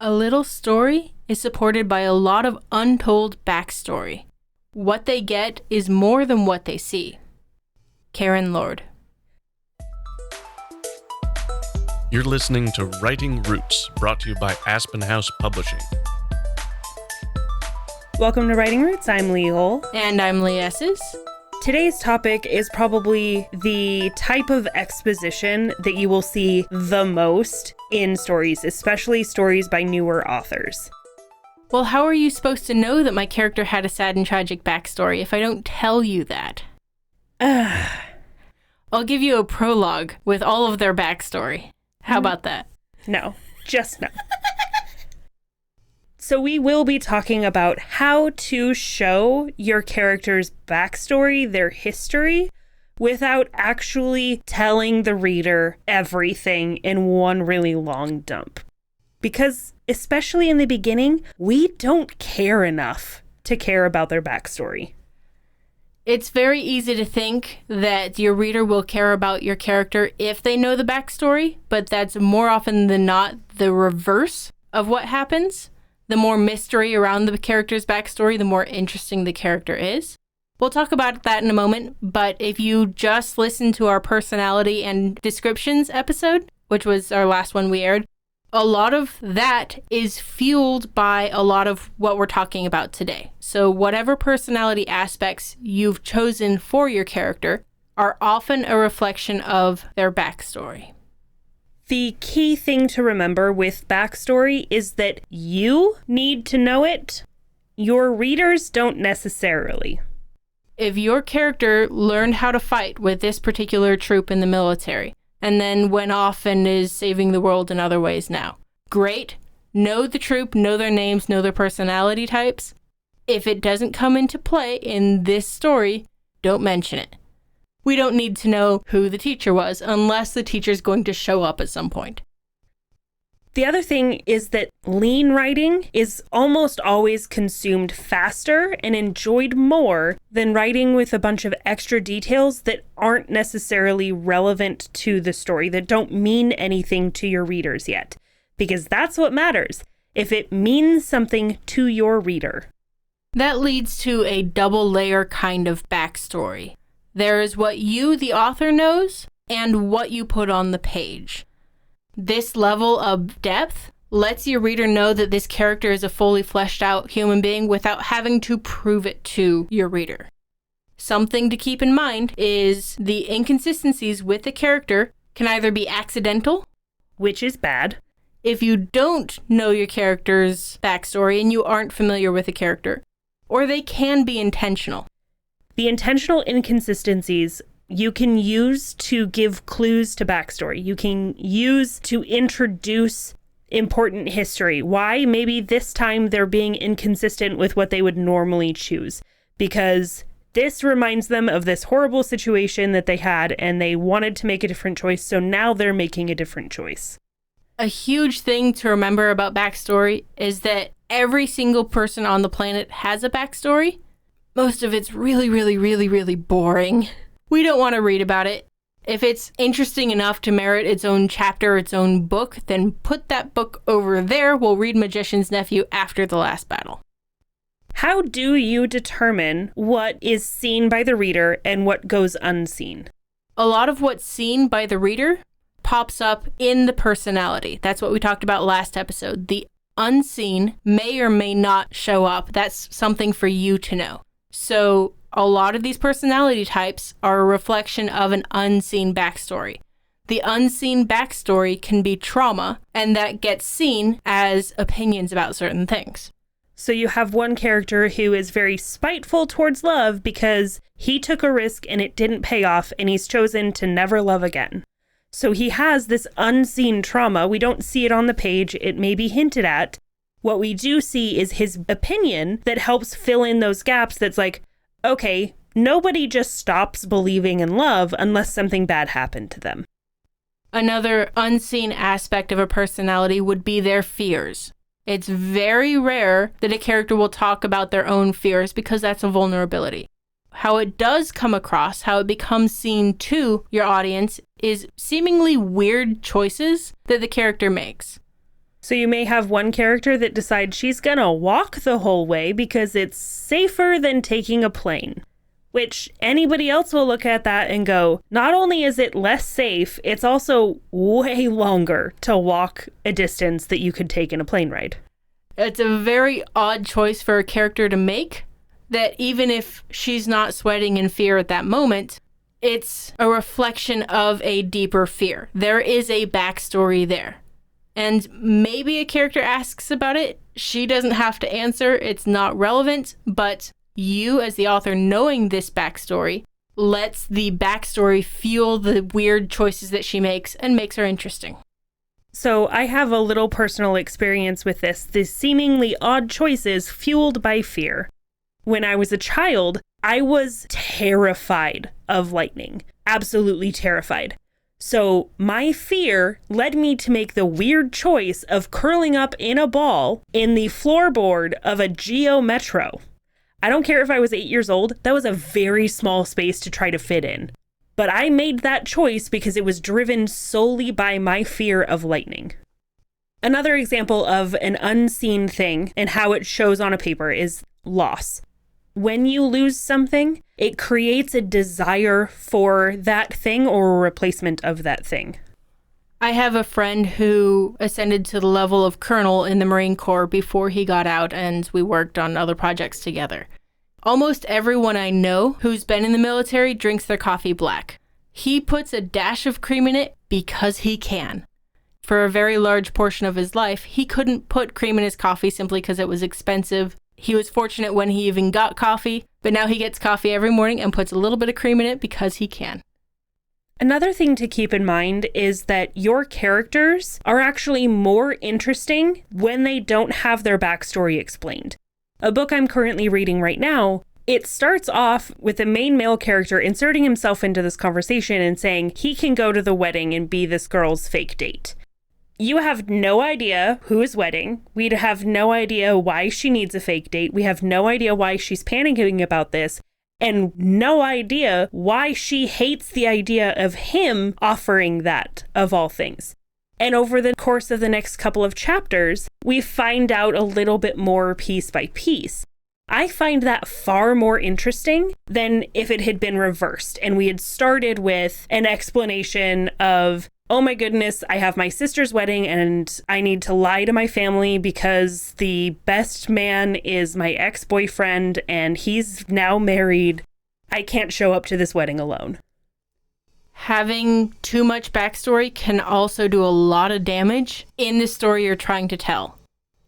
A little story is supported by a lot of untold backstory. What they get is more than what they see. Karen Lord. You're listening to Writing Roots, brought to you by Aspen House Publishing. Welcome to Writing Roots. I'm Lee Hole. And I'm Lee Esses. Today's topic is probably the type of exposition that you will see the most in stories, especially stories by newer authors. Well, how are you supposed to know that my character had a sad and tragic backstory if I don't tell you that? I'll give you a prologue with all of their backstory. How about that? No, just no. So we will be talking about how to show your character's backstory, their history, without actually telling the reader everything in one really long dump. Because, especially in the beginning, we don't care enough to care about their backstory. It's very easy to think that your reader will care about your character if they know the backstory, but that's more often than not the reverse of what happens. The more mystery around the character's backstory, the more interesting the character is. We'll talk about that in a moment, but if you just listen to our personality and descriptions episode, which was our last one we aired, a lot of that is fueled by a lot of what we're talking about today. So whatever personality aspects you've chosen for your character are often a reflection of their backstory. The key thing to remember with backstory is that you need to know it. Your readers don't necessarily. If your character learned how to fight with this particular troop in the military, and then went off and is saving the world in other ways now, great. Know the troop, know their names, know their personality types. If it doesn't come into play in this story, don't mention it. We don't need to know who the teacher was unless the teacher's going to show up at some point. The other thing is that lean writing is almost always consumed faster and enjoyed more than writing with a bunch of extra details that aren't necessarily relevant to the story, that don't mean anything to your readers yet. Because that's what matters, if it means something to your reader. That leads to a double layer kind of backstory. There is what you, the author, knows, and what you put on the page. This level of depth lets your reader know that this character is a fully fleshed out human being without having to prove it to your reader. Something to keep in mind is the inconsistencies with the character can either be accidental, which is bad. If you don't know your character's backstory and you aren't familiar with the character, or they can be intentional. The intentional inconsistencies you can use to give clues to backstory. You can use to introduce important history. Why maybe this time they're being inconsistent with what they would normally choose. Because this reminds them of this horrible situation that they had and they wanted to make a different choice, so now they're making a different choice. A huge thing to remember about backstory is that every single person on the planet has a backstory. Most of it's really, really, really, really boring. We don't want to read about it. If it's interesting enough to merit its own chapter, its own book, then put that book over there. We'll read Magician's Nephew after the last battle. How do you determine what is seen by the reader and what goes unseen? A lot of what's seen by the reader pops up in the personality. That's what we talked about last episode. The unseen may or may not show up. That's something for you to know. So a lot of these personality types are a reflection of an unseen backstory. The unseen backstory can be trauma, and that gets seen as opinions about certain things. So you have one character who is very spiteful towards love because he took a risk and it didn't pay off, and he's chosen to never love again. So he has this unseen trauma. We don't see it on the page. It may be hinted at. What we do see is his opinion that helps fill in those gaps that's like, okay, nobody just stops believing in love unless something bad happened to them. Another unseen aspect of a personality would be their fears. It's very rare that a character will talk about their own fears because that's a vulnerability. How it does come across, how it becomes seen to your audience, is seemingly weird choices that the character makes. So you may have one character that decides she's gonna walk the whole way because it's safer than taking a plane. Which anybody else will look at that and go, not only is it less safe, it's also way longer to walk a distance that you could take in a plane ride. It's a very odd choice for a character to make, that even if she's not sweating in fear at that moment, it's a reflection of a deeper fear. There is a backstory there. And maybe a character asks about it. She doesn't have to answer. It's not relevant, but you, as the author, knowing this backstory, lets the backstory fuel the weird choices that she makes and makes her interesting. So I have a little personal experience with this. The seemingly odd choices fueled by fear. When I was a child, I was terrified of lightning. Absolutely terrified. So my fear led me to make the weird choice of curling up in a ball in the floorboard of a Geo Metro. I don't care if I was 8 years old, that was a very small space to try to fit in. But I made that choice because it was driven solely by my fear of lightning. Another example of an unseen thing and how it shows on a paper is loss. When you lose something, it creates a desire for that thing or a replacement of that thing. I have a friend who ascended to the level of colonel in the Marine Corps before he got out, and we worked on other projects together. Almost everyone I know who's been in the military drinks their coffee black. He puts a dash of cream in it because he can. For a very large portion of his life, he couldn't put cream in his coffee simply because it was expensive. He was fortunate when he even got coffee, but now he gets coffee every morning and puts a little bit of cream in it because he can. Another thing to keep in mind is that your characters are actually more interesting when they don't have their backstory explained. A book I'm currently reading right now, it starts off with the main male character inserting himself into this conversation and saying he can go to the wedding and be this girl's fake date. You have no idea who is wedding. We'd have no idea why she needs a fake date. We have no idea why she's panicking about this. And no idea why she hates the idea of him offering that, of all things. And over the course of the next couple of chapters, we find out a little bit more piece by piece. I find that far more interesting than if it had been reversed and we had started with an explanation of, oh my goodness, I have my sister's wedding and I need to lie to my family because the best man is my ex-boyfriend and he's now married. I can't show up to this wedding alone. Having too much backstory can also do a lot of damage in the story you're trying to tell.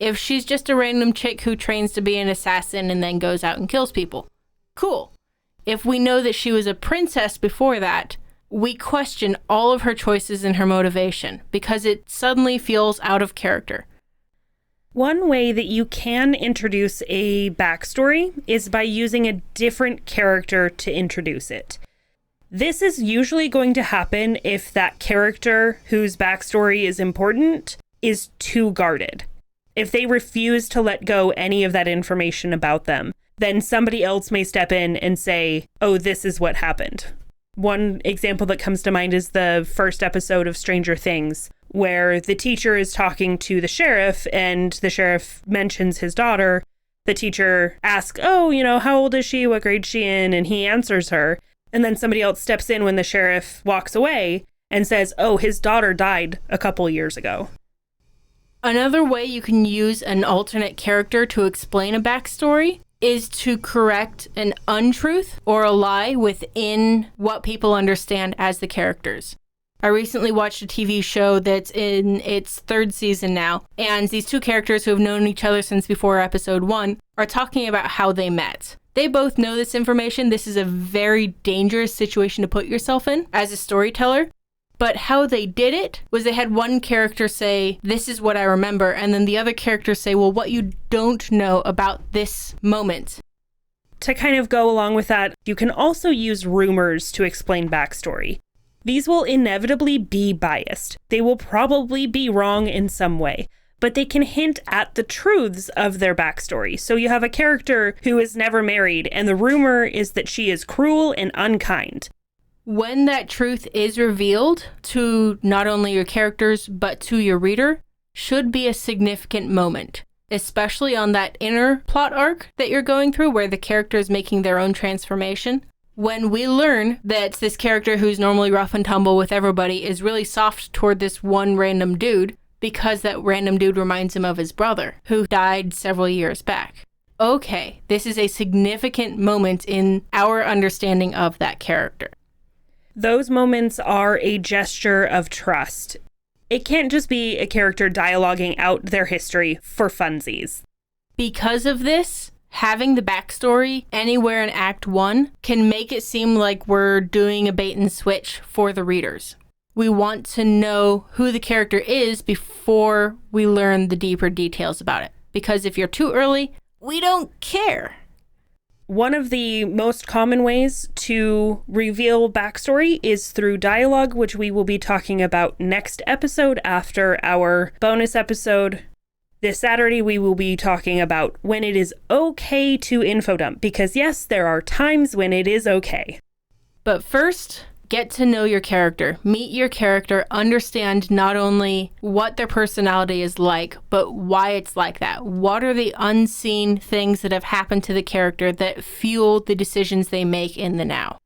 If she's just a random chick who trains to be an assassin and then goes out and kills people, cool. If we know that she was a princess before that, we question all of her choices and her motivation because it suddenly feels out of character. One way that you can introduce a backstory is by using a different character to introduce it. This is usually going to happen if that character whose backstory is important is too guarded. If they refuse to let go any of that information about them, then somebody else may step in and say, oh, this is what happened. One example that comes to mind is the first episode of Stranger Things, where the teacher is talking to the sheriff and the sheriff mentions his daughter. The teacher asks, oh, how old is she? What grade is she in? And he answers her. And then somebody else steps in when the sheriff walks away and says, oh, his daughter died a couple years ago. Another way you can use an alternate character to explain a backstory is to correct an untruth or a lie within what people understand as the characters. I recently watched a TV show that's in its 3rd season now, and these two characters who have known each other since before episode 1 are talking about how they met. They both know this information. This is a very dangerous situation to put yourself in as a storyteller. But how they did it was they had one character say, this is what I remember, and then the other character say, well, what you don't know about this moment. To kind of go along with that, you can also use rumors to explain backstory. These will inevitably be biased. They will probably be wrong in some way, but they can hint at the truths of their backstory. So you have a character who is never married, and the rumor is that she is cruel and unkind. When that truth is revealed to not only your characters, but to your reader, should be a significant moment, especially on that inner plot arc that you're going through where the character is making their own transformation. When we learn that this character who's normally rough and tumble with everybody is really soft toward this one random dude because that random dude reminds him of his brother who died several years back. Okay, this is a significant moment in our understanding of that character. Those moments are a gesture of trust. It can't just be a character dialoguing out their history for funsies. Because of this, having the backstory anywhere in Act 1 can make it seem like we're doing a bait and switch for the readers. We want to know who the character is before we learn the deeper details about it. Because if you're too early, we don't care. One of the most common ways to reveal backstory is through dialogue, which we will be talking about next episode after our bonus episode. This Saturday, we will be talking about when it is okay to info dump, because yes, there are times when it is okay. But first, get to know your character. Meet your character, understand not only what their personality is like, but why it's like that. What are the unseen things that have happened to the character that fuel the decisions they make in the now?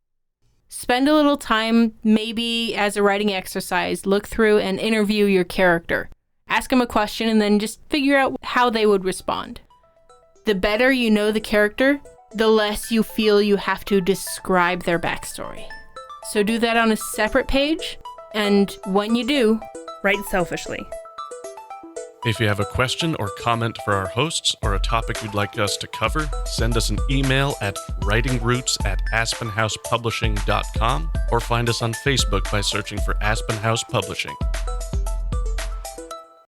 Spend a little time, maybe as a writing exercise, look through and interview your character. Ask them a question and then just figure out how they would respond. The better you know the character, the less you feel you have to describe their backstory. So do that on a separate page, and when you do, write selfishly. If you have a question or comment for our hosts or a topic you'd like us to cover, send us an email at writingroots@aspenhousepublishing.com or find us on Facebook by searching for Aspen House Publishing.